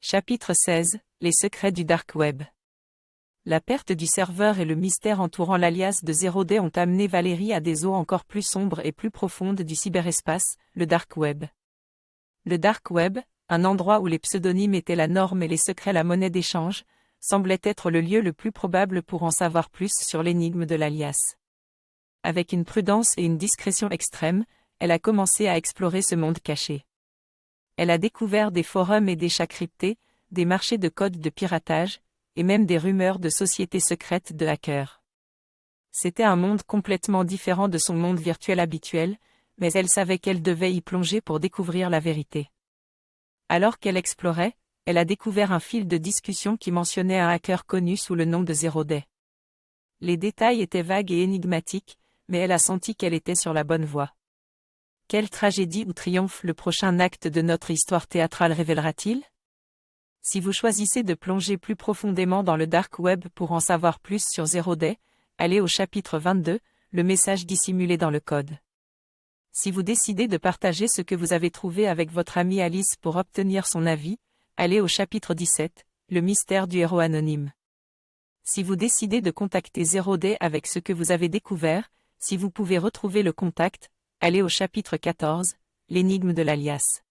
Chapitre 16, Les secrets du Dark Web. La perte du serveur et le mystère entourant l'alias de Zero Day ont amené Valérie à des eaux encore plus sombres et plus profondes du cyberespace, le Dark Web. Le Dark Web, un endroit où les pseudonymes étaient la norme et les secrets la monnaie d'échange, semblait être le lieu le plus probable pour en savoir plus sur l'énigme de l'alias. Avec une prudence et une discrétion extrême, elle a commencé à explorer ce monde caché. Elle a découvert des forums et des chats cryptés, des marchés de codes de piratage, et même des rumeurs de sociétés secrètes de hackers. C'était un monde complètement différent de son monde virtuel habituel, mais elle savait qu'elle devait y plonger pour découvrir la vérité. Alors qu'elle explorait, elle a découvert un fil de discussion qui mentionnait un hacker connu sous le nom de Zero Day. Les détails étaient vagues et énigmatiques, mais elle a senti qu'elle était sur la bonne voie. Quelle tragédie ou triomphe le prochain acte de notre histoire théâtrale révélera-t-il? Si vous choisissez de plonger plus profondément dans le Dark Web pour en savoir plus sur Zero Day, allez au chapitre 22, le message dissimulé dans le code. Si vous décidez de partager ce que vous avez trouvé avec votre amie Alice pour obtenir son avis, allez au chapitre 17, le mystère du héros anonyme. Si vous décidez de contacter Zero Day avec ce que vous avez découvert, si vous pouvez retrouver le contact, allez au chapitre 14, l'énigme de l'alias.